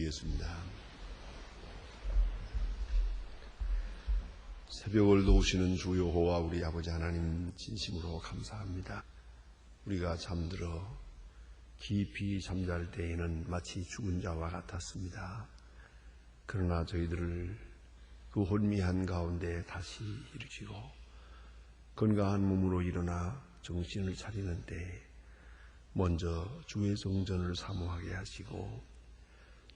기도드리겠습니다. 새벽을 도우시는 주 여호와 우리 아버지 하나님 진심으로 감사합니다. 우리가 잠들어 깊이 잠잘 때에는 마치 죽은 자와 같았습니다. 그러나 저희들을 그 혼미한 가운데 다시 일으키고 건강한 몸으로 일어나 정신을 차리는 때에 먼저 주의 성전을 사모하게 하시고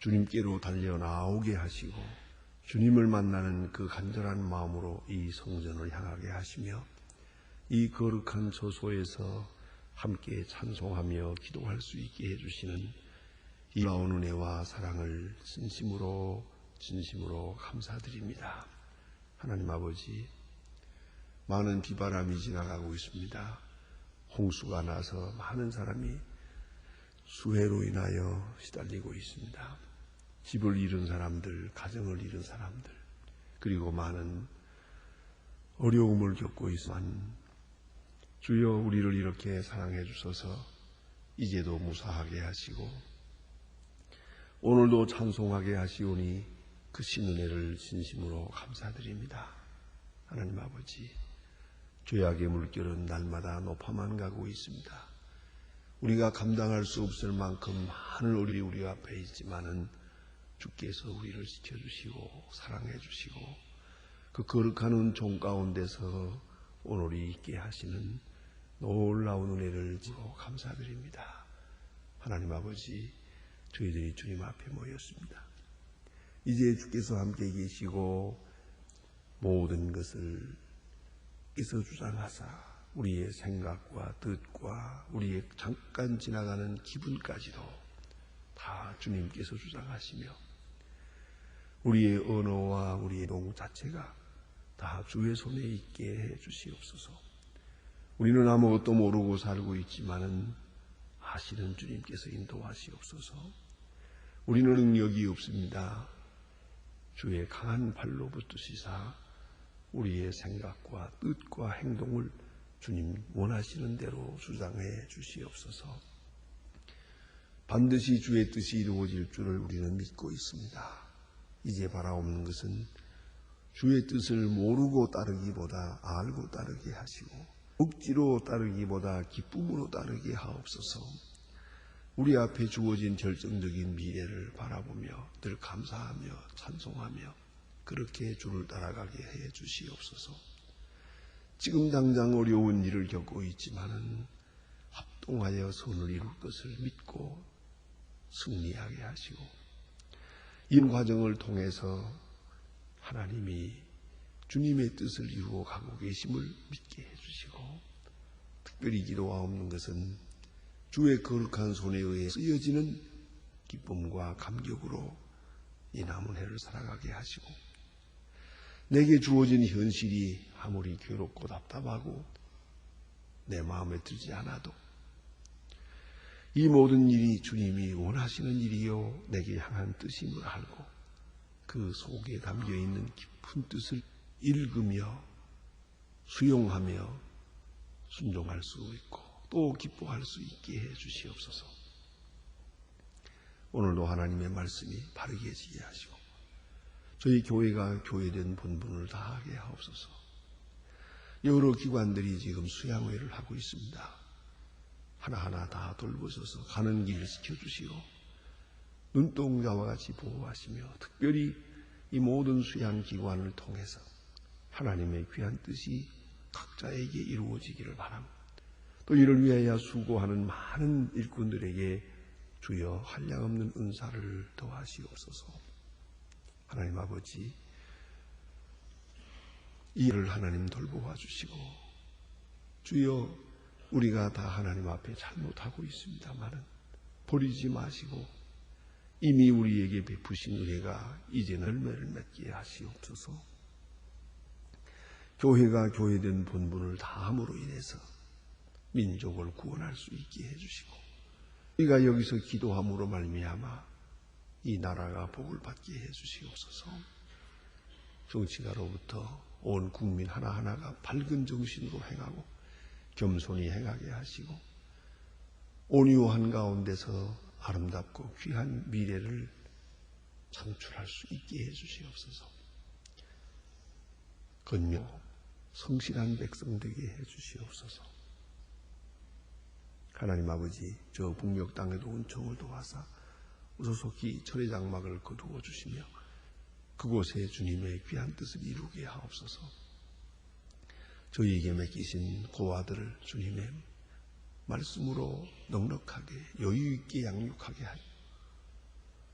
주님께로 달려나오게 하시고 주님을 만나는 그 간절한 마음으로 이 성전을 향하게 하시며 이 거룩한 처소에서 함께 찬송하며 기도할 수 있게 해주시는 이 놀라운 은혜와 사랑을 진심으로 감사드립니다. 하나님 아버지, 많은 비바람이 지나가고 있습니다. 홍수가 나서 많은 사람이 수해로 인하여 시달리고 있습니다. 집을 잃은 사람들, 가정을 잃은 사람들, 그리고 많은 어려움을 겪고 있지만 주여 우리를 이렇게 사랑해 주셔서 이제도 무사하게 하시고 오늘도 찬송하게 하시오니 그 신은혜를 진심으로 감사드립니다. 하나님 아버지, 죄악의 물결은 날마다 높아만 가고 있습니다. 우리가 감당할 수 없을 만큼 많은 어려움이 우리 앞에 있지만은 주께서 우리를 지켜주시고 사랑해 주시고 그 거룩한 은총 가운데서 오늘이 있게 하시는 놀라운 은혜를 지고 감사드립니다. 하나님 아버지, 저희들이 주님 앞에 모였습니다. 이제 주께서 함께 계시고 모든 것을 께서 주장하사 우리의 생각과 뜻과 우리의 잠깐 지나가는 기분까지도 다 주님께서 주장하시며 우리의 언어와 우리의 동 자체가 다 주의 손에 있게 해 주시옵소서. 우리는 아무것도 모르고 살고 있지만은 아시는 주님께서 인도하시옵소서. 우리는 능력이 없습니다. 주의 강한 발로 붙드시사 우리의 생각과 뜻과 행동을 주님 원하시는 대로 주장해 주시옵소서. 반드시 주의 뜻이 이루어질 줄을 우리는 믿고 있습니다. 이제 바라옵는 것은 주의 뜻을 모르고 따르기보다 알고 따르게 하시고 억지로 따르기보다 기쁨으로 따르게 하옵소서. 우리 앞에 주어진 결정적인 미래를 바라보며 늘 감사하며 찬송하며 그렇게 주를 따라가게 해 주시옵소서. 지금 당장 어려운 일을 겪고 있지만은 합동하여 선을 이룰 것을 믿고 승리하게 하시고 이 과정을 통해서 하나님이 주님의 뜻을 이루어 가고 계심을 믿게 해주시고 특별히 기도하옵는 것은 주의 거룩한 손에 의해 쓰여지는 기쁨과 감격으로 이 남은 해를 살아가게 하시고 내게 주어진 현실이 아무리 괴롭고 답답하고 내 마음에 들지 않아도 이 모든 일이 주님이 원하시는 일이요 내게 향한 뜻임을 알고 그 속에 담겨있는 깊은 뜻을 읽으며 수용하며 순종할 수 있고 또 기뻐할 수 있게 해 주시옵소서. 오늘도 하나님의 말씀이 바르게 지게 하시고 저희 교회가 교회된 본분을 다하게 하옵소서. 여러 기관들이 지금 수양회를 하고 있습니다. 하나하나 다 돌보셔서 가는 길을 지켜주시고 눈동자와 같이 보호하시며 특별히 이 모든 수양기관을 통해서 하나님의 귀한 뜻이 각자에게 이루어지기를 바랍니다. 또 이를 위하여 수고하는 많은 일꾼들에게 주여 한량없는 은사를 더하시옵소서. 하나님 아버지, 이 일을 하나님 돌보아 주시고 주여 우리가 다 하나님 앞에 잘못하고 있습니다만은 버리지 마시고 이미 우리에게 베푸신 은혜가 이제는 열매를 맺게 하시옵소서. 교회가 교회된 본분을 다함으로 인해서 민족을 구원할 수 있게 해주시고 우리가 여기서 기도함으로 말미암아 이 나라가 복을 받게 해주시옵소서. 정치가로부터 온 국민 하나하나가 밝은 정신으로 행하고 겸손히 행하게 하시고 온유한 가운데서 아름답고 귀한 미래를 창출할 수 있게 해주시옵소서. 건명 성실한 백성 되게 해주시옵소서. 하나님 아버지, 저 북녘 땅에도 은총을 도와사 우소속히 철의 장막을 거두어 주시며 그곳에 주님의 귀한 뜻을 이루게 하옵소서. 저희에게 맡기신 고아들을 주님의 말씀으로 넉넉하게 여유있게 양육하게 하여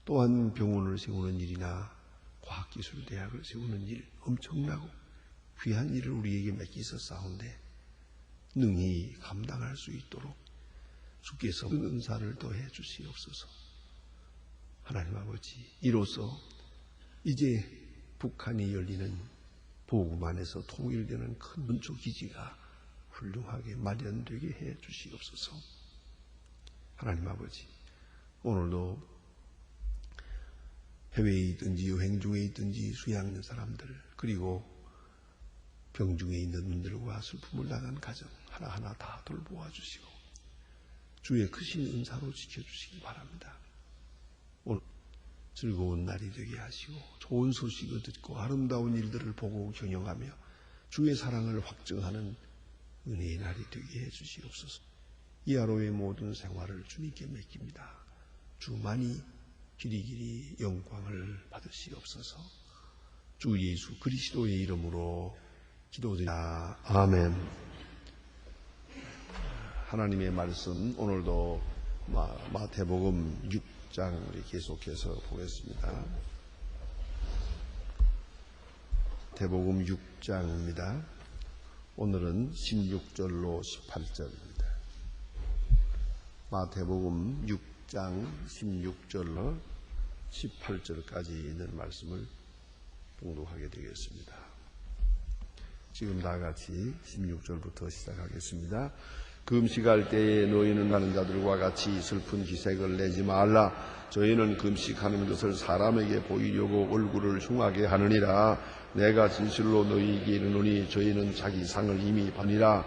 또한 병원을 세우는 일이나 과학기술대학을 세우는 일, 엄청나고 귀한 일을 우리에게 맡기셨사온데 능히 감당할 수 있도록 주께서 은사를 더해 주시옵소서. 하나님 아버지, 이로써 이제 북한이 열리는 복음 안에서 통일되는 큰 민주기지가 훌륭하게 마련되게 해 주시옵소서. 하나님 아버지, 오늘도 해외에 있든지 여행 중에 있든지 수양하는 사람들, 그리고 병중에 있는 분들과 슬픔을 당한 가정 하나하나 다 돌보아 주시고 주의 크신 은사로 지켜주시기 바랍니다. 오늘 즐거운 날이 되게 하시고 좋은 소식을 듣고 아름다운 일들을 보고 경영하며 주의 사랑을 확증하는 은혜의 날이 되게 해주시옵소서. 이 하루의 모든 생활을 주님께 맡깁니다. 주만이 길이길이 영광을 받으시옵소서. 주 예수 그리스도의 이름으로 기도드립니다. 아멘. 하나님의 말씀 오늘도 마태복음 6장 우리 계속해서 보겠습니다. 마태복음 6장입니다. 오늘은 16절로 18절입니다. 마태복음 6장 16절로 18절까지 있는 말씀을 봉독하게 되겠습니다. 지금 다 같이 16절부터 시작하겠습니다. 금식할 때에 너희는 하는 자들과 같이 슬픈 기색을 내지 말라. 저희는 금식하는 것을 사람에게 보이려고 얼굴을 흉하게 하느니라. 내가 진실로 너희에게 이르노니 저희는 자기 상을 이미 받으니라.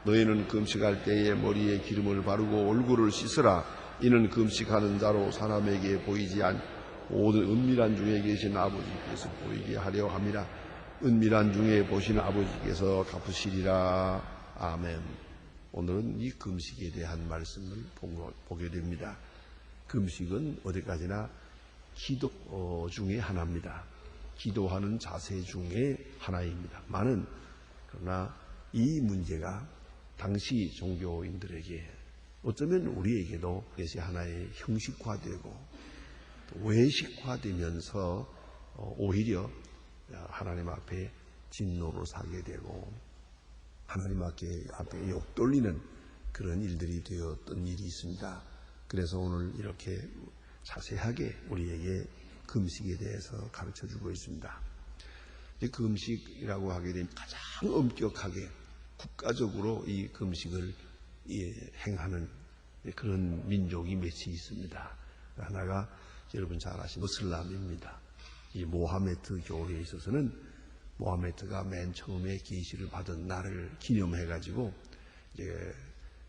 너희는 금식할 때에 머리에 기름을 바르고 얼굴을 씻으라. 이는 금식하는 자로 사람에게 보이지 않고 모든 은밀한 중에 계신 아버지께서 보이게 하려 함이라. 은밀한 중에 보시는 아버지께서 갚으시리라. 아멘. 오늘은 이 금식에 대한 말씀을 보게 됩니다. 금식은 어디까지나 기도 중에 하나입니다. 기도하는 자세 중에 하나입니다. 그러나 이 문제가 당시 종교인들에게 어쩌면 우리에게도 그것이 하나의 형식화되고 외식화되면서 오히려 하나님 앞에 진노로 사게 되고 하나님 앞에 욕 돌리는 그런 일들이 되었던 일이 있습니다. 그래서 오늘 이렇게 자세하게 우리에게 금식에 대해서 가르쳐주고 있습니다. 금식이라고 하게 되면 가장 엄격하게 국가적으로 이 금식을 행하는 그런 민족이 몇이 있습니다. 하나가 여러분 잘 아시는 이슬람입니다. 이 모하메트 교회에 있어서는 모하메트가 맨 처음에 계시를 받은 날을 기념해가지고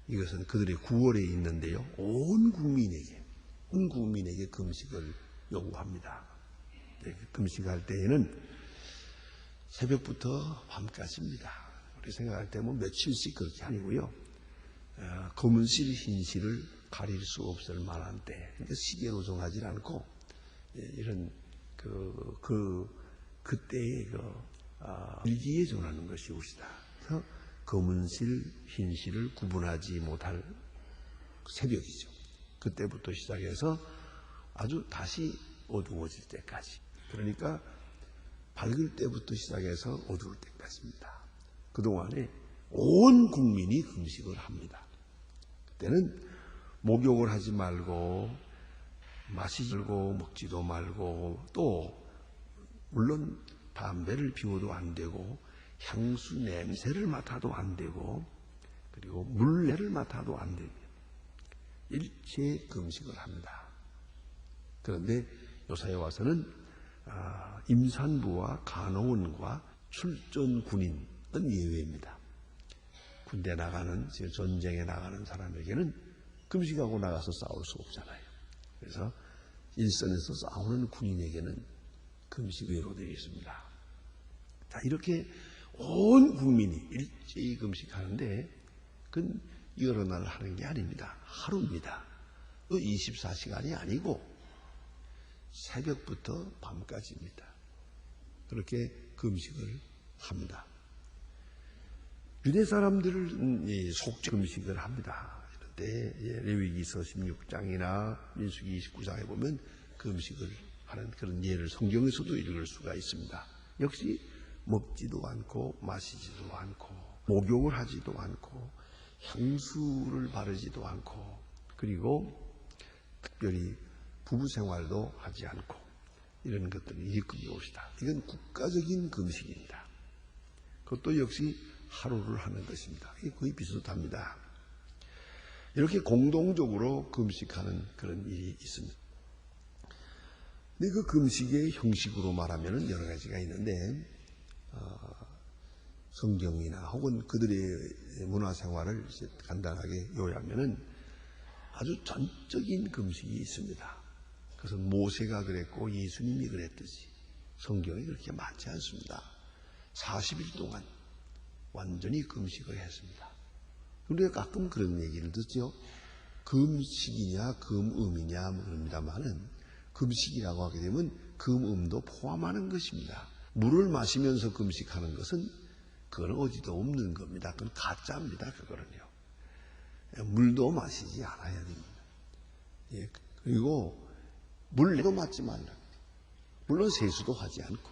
이것은 그들의 9월에 있는데요. 온 국민에게 금식을 요구합니다. 금식할 때에는 새벽부터 밤까지입니다. 우리 생각할 때 며칠씩 그렇게 아니고요. 검은실, 흰실을 가릴 수 없을 만한 때, 시계로 정하지 않고 이런 그때의 일기에 정하는 것이 옵시다. 그래서 검은실, 흰실을 구분하지 못할 새벽이죠. 그때부터 시작해서 아주 다시 어두워질 때까지. 그러니까 밝을 때부터 시작해서 어두울 때까지입니다. 그동안에 온 국민이 금식을 합니다. 그때는 목욕을 하지 말고 마시지 말고 먹지도 말고 또 물론 담배를 피워도 안 되고 향수 냄새를 맡아도 안 되고 그리고 물내를 맡아도 안 됩니다. 일체 금식을 합니다. 그런데 요사에 와서는 임산부와 간호원과 출전 군인은 예외입니다. 군대 나가는 전쟁에 나가는 사람에게는 금식하고 나가서 싸울 수 없잖아요. 그래서 일선에서 싸우는 군인에게는 금식 외로 되어 있습니다. 자, 이렇게 온 국민이 일제히 금식하는데 그건 여러 날 하는 게 아닙니다. 하루입니다. 24시간이 아니고 새벽부터 밤까지입니다. 그렇게 금식을 합니다. 유대 사람들은 속죄 금식을 합니다. 그런데 레위기서 16장이나 민수기 29장에 보면 금식을 하는 그런 예를 성경에서도 읽을 수가 있습니다. 역시 먹지도 않고 마시지도 않고 목욕을 하지도 않고 향수를 바르지도 않고 그리고 특별히 부부 생활도 하지 않고 이런 것들이 일금이 옵시다. 이건 국가적인 금식입니다. 그것도 역시 하루를 하는 것입니다. 이게 거의 비슷합니다. 이렇게 공동적으로 금식하는 그런 일이 있습니다. 근데 그 금식의 형식으로 말하면 여러 가지가 있는데 성경이나 혹은 그들의 문화생활을 간단하게 요약하면은 아주 전적인 금식이 있습니다. 그것은 모세가 그랬고 예수님이 그랬듯이 성경이 그렇게 많지 않습니다. 40일 동안 완전히 금식을 했습니다. 우리가 가끔 그런 얘기를 듣죠. 금식이냐 금음이냐 그럽니다만은 금식이라고 하게 되면 금음도 포함하는 것입니다. 물을 마시면서 금식하는 것은 그건 어디도 없는 겁니다. 그건 가짜입니다. 그거는요. 물도 마시지 않아야 됩니다. 예, 그리고 물도 맞지 말라. 물론 세수도 하지 않고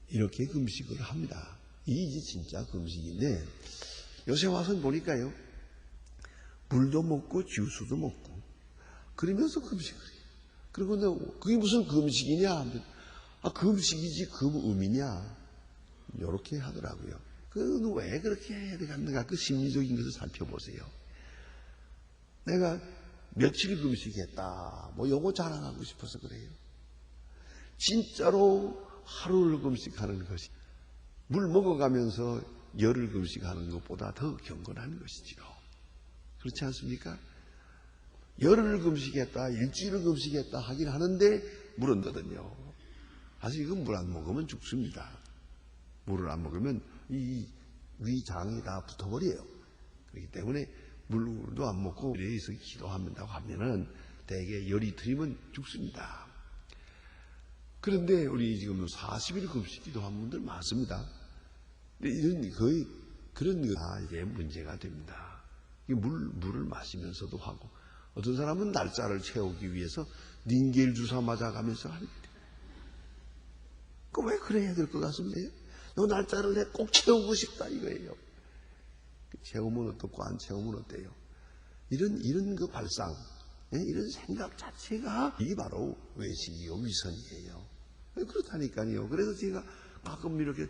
이렇게 금식을 합니다. 이게 진짜 금식인데 요새 와서 보니까요. 물도 먹고 주스도 먹고 그러면서 금식을 해요. 그리고 그게 무슨 금식이냐 하면 금식이지 금음이냐 이렇게 하더라고요. 그건 왜 그렇게 해야 되겠는가 그 심리적인 것을 살펴보세요. 내가 며칠 금식했다 뭐 요거 자랑하고 싶어서 그래요. 진짜로 하루를 금식하는 것이 물 먹어가면서 열흘 금식하는 것보다 더 경건한 것이지요. 그렇지 않습니까? 열흘을 금식했다, 일주일을 금식했다 하긴 하는데 물은 거든요. 사실 이건 물 안 먹으면 죽습니다. 물을 안 먹으면 이 위장이 다 붙어버려요. 그렇기 때문에 물도 안 먹고 이래서 기도한다고 하면은 대개 열이 들이면 죽습니다. 그런데 우리 지금 40일 금식 기도한 분들 많습니다. 이런 거의 그런 이게 문제가 됩니다. 물을 마시면서도 하고 어떤 사람은 날짜를 채우기 위해서 닌겔 주사 맞아가면서 하는 거예요. 왜 그래야 될 것 같습니까? 요 날짜를 내가 꼭 채우고 싶다 이거예요. 채우면 어떻고 안 채우면 어때요? 이런 그 발상, 이런 생각 자체가 이게 바로 외식이요 위선이에요. 그렇다니까요. 그래서 제가 가끔 이렇게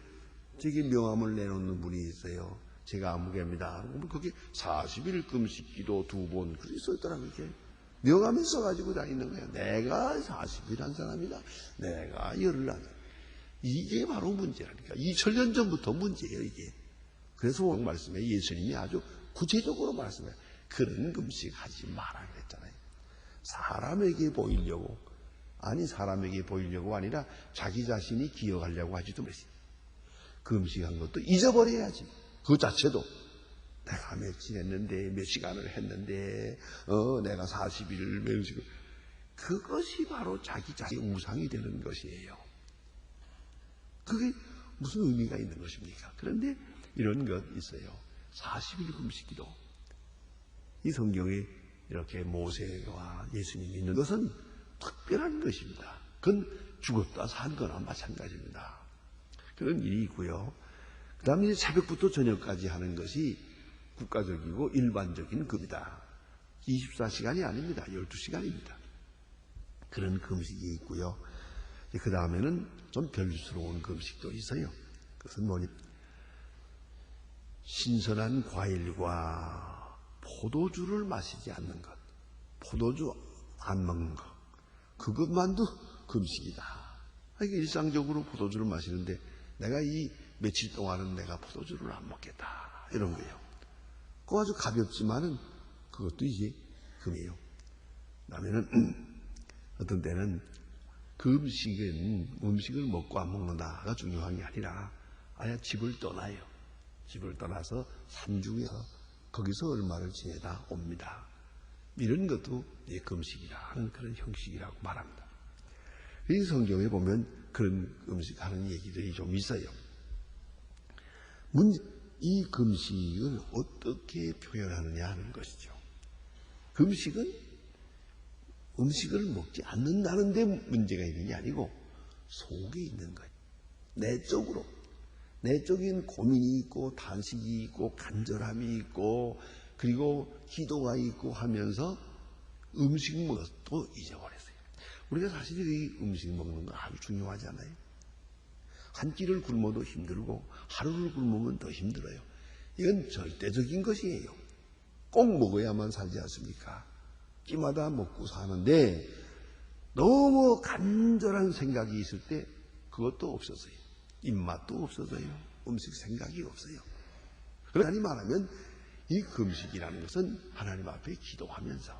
저기 명함을 내놓는 분이 있어요. 제가 아무개입니다. 그러면 거기 40일 금식 기도 2번 그렇게 써있더라고요. 이렇게 명함에 써가지고 다니는 거예요. 내가 40일 한 사람이다. 내가 열흘 한 사람. 이게 바로 문제라니까. 2000년 전부터 문제예요, 이게. 그래서 오늘 말씀에 예수님이 아주 구체적으로 말씀해요. 그런 금식 하지 마라 그랬잖아요. 사람에게 보이려고, 사람에게 보이려고 아니라 자기 자신이 기억하려고 하지도 말지. 금식한 것도 잊어버려야지. 그 자체도 내가 며칠 했는데, 몇 시간을 했는데, 내가 40일을 매우시고, 그것이 바로 자기 자신의 우상이 되는 것이에요. 그게 무슨 의미가 있는 것입니까? 그런데 이런 것 있어요. 40일 금식기도. 이 성경에 이렇게 모세와 예수님이 있는 것은 특별한 것입니다. 그건 죽었다 산 거나 마찬가지입니다. 그런 일이 있고요. 그 다음에 이제 새벽부터 저녁까지 하는 것이 국가적이고 일반적인 금이다. 24시간이 아닙니다. 12시간입니다. 그런 금식이 있고요. 그 다음에는 좀 별스러운 금식도 있어요. 그것은 뭐니? 신선한 과일과 포도주를 마시지 않는 것. 포도주 안 먹는 것. 그것만도 금식이다. 이게 일상적으로 포도주를 마시는데 내가 이 며칠 동안은 내가 포도주를 안 먹겠다. 이런 거예요. 그거 아주 가볍지만은 그것도 이제 금이에요. 그 다음에는 어떤 때는 그 음식을 먹고 안 먹는다가 중요한 게 아니라 아예 집을 떠나요. 집을 떠나서 산중에서 거기서 얼마를 지내다 옵니다. 이런 것도 금식이라는 그런 형식이라고 말합니다. 이 성경에 보면 그런 금식하는 얘기들이 좀 있어요. 이 금식을 어떻게 표현하느냐 하는 것이죠. 금식은 음식을 먹지 않는다는 데 문제가 있는 게 아니고 속에 있는 거예요. 내적으로. 내적인 고민이 있고 탄식이 있고 간절함이 있고 그리고 기도가 있고 하면서 음식 먹는 것도 잊어버렸어요. 우리가 사실 이 음식 먹는 거 아주 중요하잖아요. 한 끼를 굶어도 힘들고 하루를 굶으면 더 힘들어요. 이건 절대적인 것이에요. 꼭 먹어야만 살지 않습니까? 끼마다 먹고 사는데 너무 간절한 생각이 있을 때 그것도 없어져요. 입맛도 없어져요. 음식 생각이 없어요. 그러니 말하면 이 금식이라는 것은 하나님 앞에 기도하면서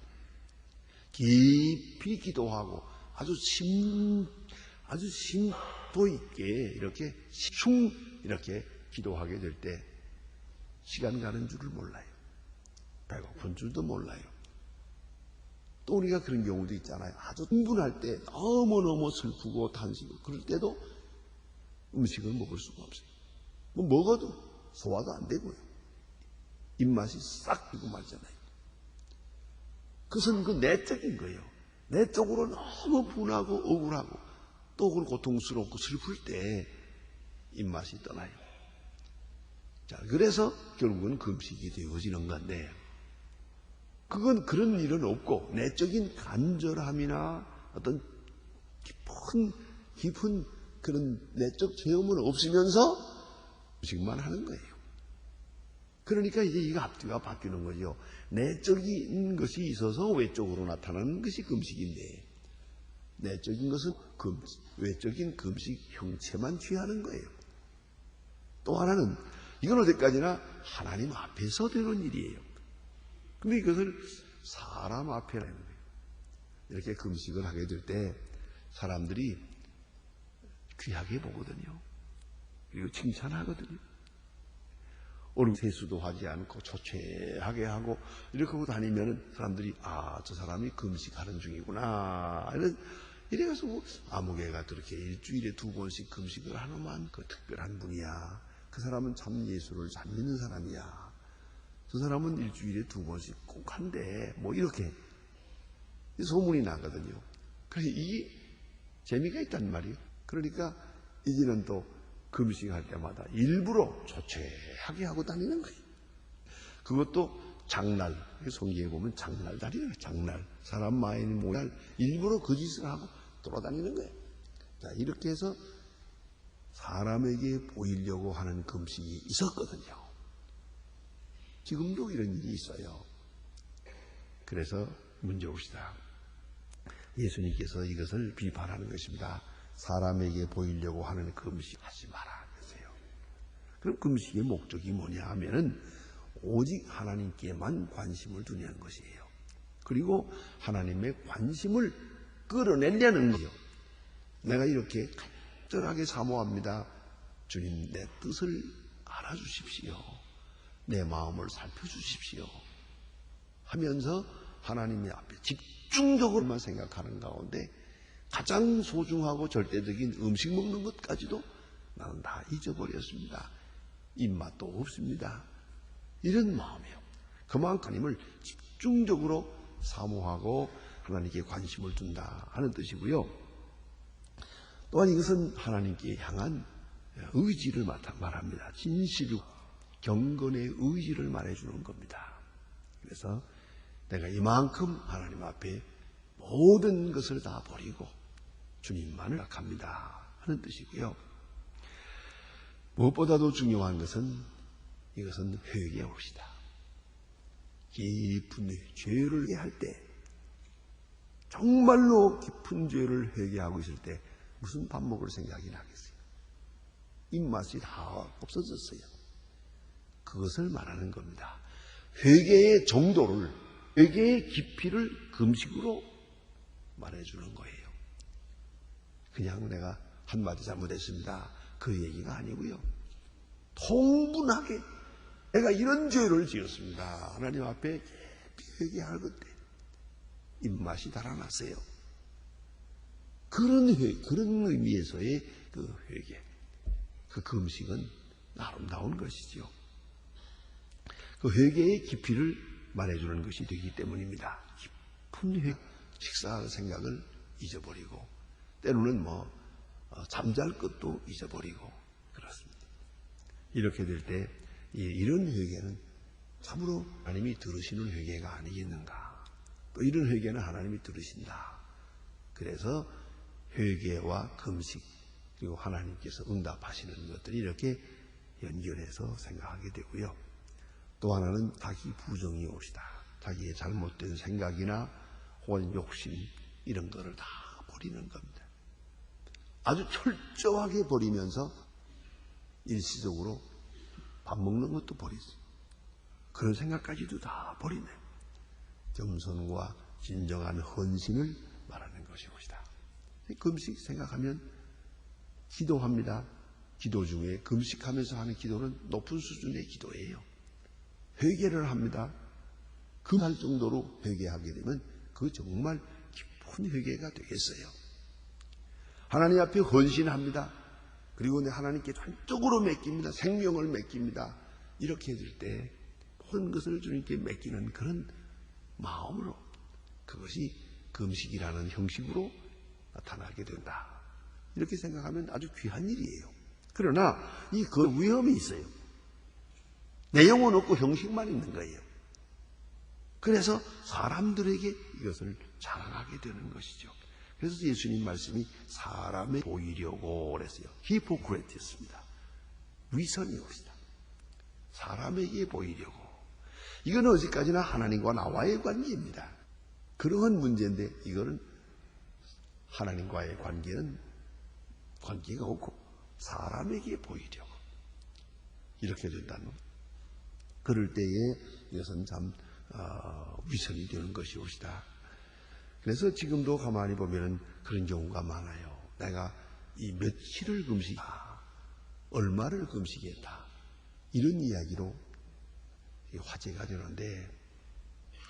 깊이 기도하고 아주 심도 있게 이렇게 이렇게 기도하게 될 때 시간 가는 줄을 몰라요. 배고픈 줄도 몰라요. 또 우리가 그런 경우도 있잖아요. 아주 흥분할 때 너무너무 슬프고 탄식이고 그럴 때도 음식을 먹을 수가 없어요. 뭐 먹어도 소화도 안 되고요. 입맛이 싹 들고 말잖아요. 그것은 그 내적인 거예요. 내적으로 너무 분하고 억울하고 또 고통스럽고 슬플 때 입맛이 떠나요. 자, 그래서 결국은 금식이 되어지는 건데 그건 그런 일은 없고 내적인 간절함이나 어떤 깊은 그런 내적 체험은 없으면서 음식만 하는 거예요. 그러니까 이제 이거 앞뒤가 바뀌는 거죠. 내적인 것이 있어서 외적으로 나타나는 것이 금식인데 내적인 것은 외적인 금식 형체만 취하는 거예요. 또 하나는 이건 어디까지나 하나님 앞에서 되는 일이에요. 근데 이것을 사람 앞에 하는 거예요. 이렇게 금식을 하게 될 때 사람들이 귀하게 보거든요. 그리고 칭찬하거든요. 오늘 세수도 하지 않고 초췌하게 하고 이렇게 하고 다니면 사람들이 저 사람이 금식하는 중이구나. 이래서 뭐 아무개가 그렇게 일주일에 2번씩 금식을 하는만 그 특별한 분이야. 그 사람은 참 예수를 잘 믿는 사람이야. 저 사람은 일주일에 2번씩 꼭 한대. 뭐 이렇게 소문이 나거든요. 그래서 이게 재미가 있단 말이에요. 그러니까 이제는 또 금식할 때마다 일부러 초췌하게 하고 다니는 거예요. 그것도 장날, 성경에 보면 장날달이에요. 장날. 사람 마음이 모날 일부러 그 짓을 하고 돌아다니는 거예요. 자, 이렇게 해서 사람에게 보이려고 하는 금식이 있었거든요. 지금도 이런 일이 있어요. 그래서 문제옵시다. 예수님께서 이것을 비판하는 것입니다. 사람에게 보이려고 하는 금식 하지 마라 그러세요. 그럼 금식의 목적이 뭐냐 하면은 오직 하나님께만 관심을 두냐는 것이에요. 그리고 하나님의 관심을 끌어내려는 거예요. 내가 이렇게 간절하게 사모합니다. 주님 내 뜻을 알아주십시오. 내 마음을 살펴주십시오. 하면서 하나님의 앞에 집중적으로만 생각하는 가운데 가장 소중하고 절대적인 음식 먹는 것까지도 나는 다 잊어버렸습니다. 입맛도 없습니다. 이런 마음이에요. 그만큼 하나님을 집중적으로 사모하고 하나님께 관심을 둔다 하는 뜻이고요. 또한 이것은 하나님께 향한 의지를 말합니다. 진실, 경건의 의지를 말해주는 겁니다. 그래서 내가 이만큼 하나님 앞에 모든 것을 다 버리고 주님만을 생각합니다 하는 뜻이고요. 무엇보다도 중요한 것은 이것은 회개합시다. 깊은 죄를 회개할 때 정말로 깊은 죄를 회개하고 있을 때 무슨 밥 먹을 생각이 나겠어요? 입맛이 다 없어졌어요. 그것을 말하는 겁니다. 회개의 정도를, 회개의 깊이를 금식으로 말해주는 거예요. 그냥 내가 한마디 잘못했습니다, 그 얘기가 아니고요. 통분하게 내가 이런 죄를 지었습니다, 하나님 앞에 회개할 건데 입맛이 달아났어요. 그런 의미에서의 그 회개, 그 금식은 아름다운 것이죠. 그 회개의 깊이를 말해주는 것이 되기 때문입니다. 깊은 식사할 생각을 잊어버리고, 때로는 잠잘 것도 잊어버리고 그렇습니다. 이렇게 될 때 이런 회개는 참으로 하나님이 들으시는 회개가 아니겠는가. 또 이런 회개는 하나님이 들으신다. 그래서 회개와 금식, 그리고 하나님께서 응답하시는 것들이 이렇게 연결해서 생각하게 되고요. 또 하나는 자기 부정이 옵시다. 자기의 잘못된 생각이나 혹은 욕심, 이런 거를 다 버리는 겁니다. 아주 철저하게 버리면서 일시적으로 밥 먹는 것도 버리지, 그런 생각까지도 다 버리네. 겸손과 진정한 헌신을 말하는 것이옵시다. 금식 생각하면 기도합니다. 기도 중에 금식하면서 하는 기도는 높은 수준의 기도예요. 회개를 합니다. 금할 정도로 회개하게 되면 그 정말 깊은 회개가 되겠어요. 하나님 앞에 헌신합니다. 그리고 하나님께 전적으로 맡깁니다. 생명을 맡깁니다. 이렇게 해줄 때 모든 것을 주님께 맡기는 그런 마음으로, 그것이 금식이라는 형식으로 나타나게 된다. 이렇게 생각하면 아주 귀한 일이에요. 그러나 그 위험이 있어요. 내용은 없고 형식만 있는 거예요. 그래서 사람들에게 이것을 자랑하게 되는 것이죠. 그래서 예수님 말씀이 사람에 보이려고 그랬어요. 히포크레티스입니다. 위선이 옵시다. 사람에게 보이려고. 이건 어디까지나 하나님과 나와의 관계입니다. 그러한 문제인데, 이거는 하나님과의 관계는 관계가 없고 사람에게 보이려고 이렇게 된다는, 그럴 때에 이것은 참 위선이 되는 것이옵시다. 그래서 지금도 가만히 보면은 그런 경우가 많아요. 내가 이 며칠을 금식했다, 얼마를 금식했다, 이런 이야기로 화제가 되는데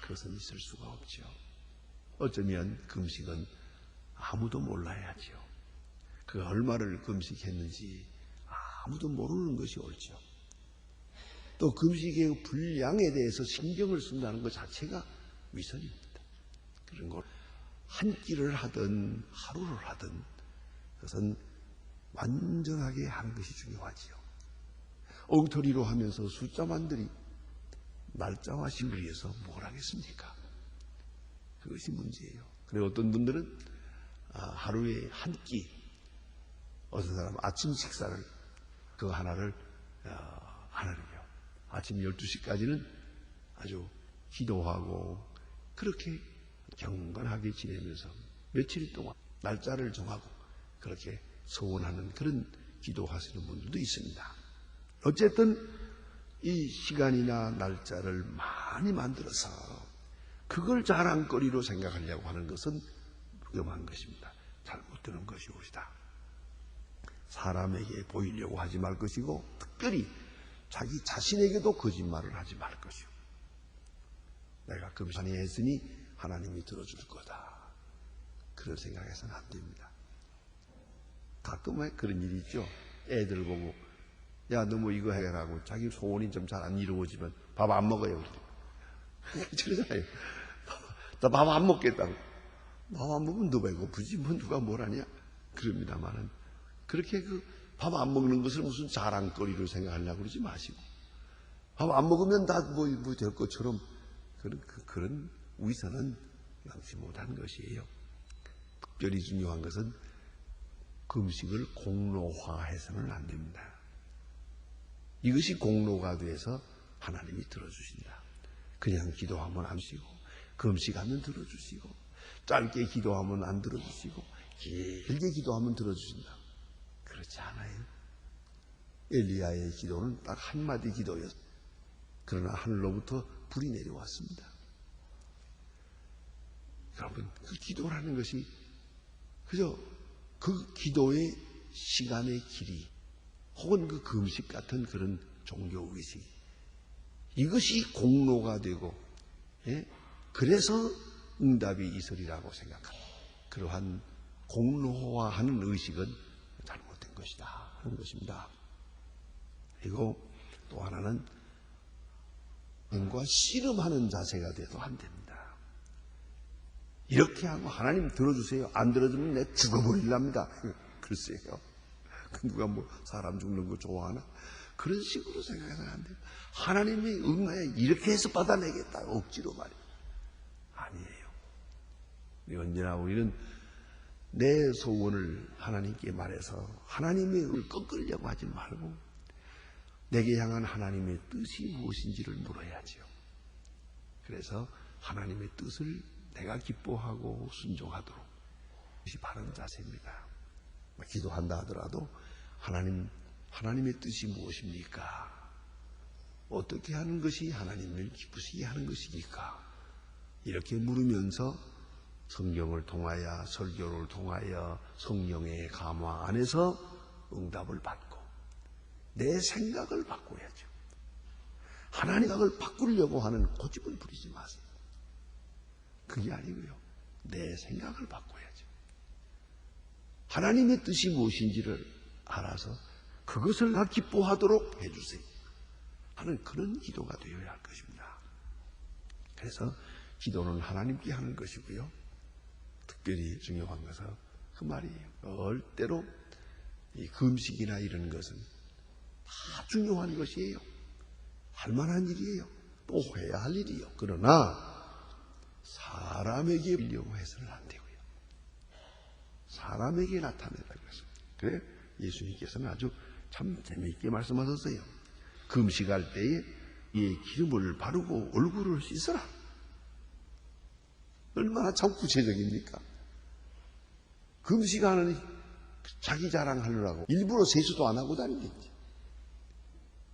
그것은 있을 수가 없죠. 어쩌면 금식은 아무도 몰라야죠. 그 얼마를 금식했는지 아무도 모르는 것이 옳죠. 또 금식의 분량에 대해서 신경을 쓴다는 것 자체가 위선입니다. 그런 걸 한 끼를 하든 하루를 하든 그것은 완전하게 하는 것이 중요하지요. 엉터리로 하면서 숫자만들이 날짜와 시를 위해서 뭘 하겠습니까? 그것이 문제예요. 그리고 어떤 분들은 하루에 한 끼, 어떤 사람은 아침 식사를 그 하나를 안 하려고, 아침 12시까지는 아주 기도하고 그렇게 경건하게 지내면서 며칠 동안 날짜를 정하고 그렇게 소원하는 그런 기도하시는 분들도 있습니다. 어쨌든 이 시간이나 날짜를 많이 만들어서 그걸 자랑거리로 생각하려고 하는 것은 위험한 것입니다. 잘못되는 것이옵시다. 사람에게 보이려고 하지 말 것이고, 특별히 자기 자신에게도 거짓말을 하지 말 것이오. 내가 금식이 했으니 하나님이 들어줄 거다, 그런 생각해서는 안 됩니다. 가끔 왜 그런 일이 있죠. 애들 보고 야, 너 뭐 이거 해라고 자기 소원이 좀 잘 안 이루어지면 밥 안 먹어요. 그러잖아요. 나 밥 안 먹겠다고. 밥 안 먹으면 너 배고프지, 뭐 누가 뭘 하냐, 그럽니다만은 그렇게 밥 안 먹는 것을 무슨 자랑거리로 생각하려고 그러지 마시고, 밥 안 먹으면 다 뭐 될 것처럼 그런 위선은 양치 못한 것이에요. 특별히 중요한 것은 금식을 공로화해서는 안 됩니다. 이것이 공로가 돼서 하나님이 들어주신다. 그냥 기도하면 안 주시고, 금식하면 들어주시고, 짧게 기도하면 안 들어주시고, 길게 기도하면 들어주신다. 그렇지 않아요. 엘리야의 기도는 딱 한마디 기도였어요. 그러나 하늘로부터 불이 내려왔습니다. 여러분, 그 기도라는 것이 그저 그 기도의 시간의 길이 혹은 그 금식 같은 그런 종교의식, 이것이 공로가 되고, 그래서 응답이 있으리라고 생각합니다. 그러한 공로화하는 의식은 잘못된 것이다 하는 것입니다. 그리고 또 하나는 하나님과 씨름하는 자세가 돼도 안 됩니다. 이렇게 하고 하나님 들어주세요. 안 들어주면 내가 죽어버리랍니다. 글쎄요. 누가 뭐 사람 죽는 거 좋아하나? 그런 식으로 생각해서는 안 돼요. 하나님의 응하에 이렇게 해서 받아내겠다. 억지로 말이에요. 아니에요. 언제나 우리는 내 소원을 하나님께 말해서 하나님의 응을 꺾으려고 하지 말고 내게 향한 하나님의 뜻이 무엇인지를 물어야지요. 그래서 하나님의 뜻을 내가 기뻐하고 순종하도록, 그것이 바른 자세입니다. 기도한다 하더라도 하나님의 뜻이 무엇입니까? 어떻게 하는 것이 하나님을 기쁘시게 하는 것입니까? 이렇게 물으면서 성경을 통하여, 설교를 통하여 성령의 감화 안에서 응답을 받고 내 생각을 바꿔야죠. 하나님의 생각을 바꾸려고 하는 고집을 부리지 마세요. 그게 아니고요. 내 생각을 바꿔야죠. 하나님의 뜻이 무엇인지를 알아서 그것을 다 기뻐하도록 해주세요 하는 그런 기도가 되어야 할 것입니다. 그래서 기도는 하나님께 하는 것이고요. 특별히 중요한 것은 그 말이에요. 절대로 이 금식이나 이런 것은 다 중요한 것이에요. 할 만한 일이에요. 또 해야 할 일이에요. 그러나 사람에게 빌려고 해서는 안 되고요. 사람에게 나타내라고 했습니다. 그래 예수님께서는 아주 참 재미있게 말씀하셨어요. 금식할 때에 이 기름을 바르고 얼굴을 씻어라. 얼마나 참 구체적입니까? 금식하는 자기 자랑하느라고 일부러 세수도 안 하고 다니겠지.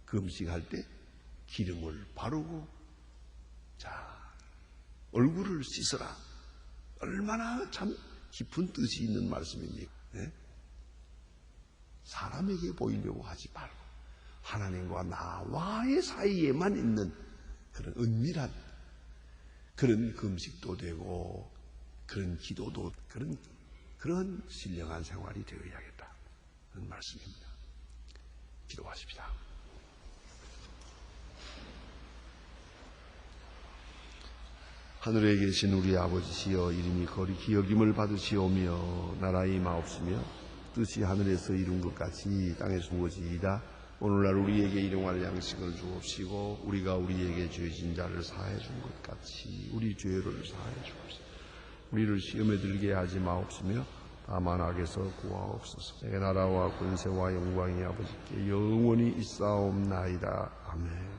금식할 때 기름을 바르고 얼굴을 씻어라. 얼마나 참 깊은 뜻이 있는 말씀입니까? 네? 사람에게 보이려고 하지 말고 하나님과 나와의 사이에만 있는 그런 은밀한 그런 금식도 되고 그런 기도도 그런 신령한 생활이 되어야겠다. 그런 말씀입니다. 기도하십시다. 하늘에 계신 우리 아버지시여, 이름이 거리 기여김을 받으시오며 나라의 마옵시며 뜻이 하늘에서 이룬 것 같이 땅에서 이루어지이다. 오늘날 우리에게 일용할 양식을 주옵시고 우리가 우리에게 죄진 자를 사해 준 것 같이 우리 죄를 사해 주옵시고 우리를 시험에 들게 하지 마옵시며 다만 악에서 구하옵소서. 내게 나라와 권세와 영광이 아버지께 영원히 있사옵나이다. 아멘.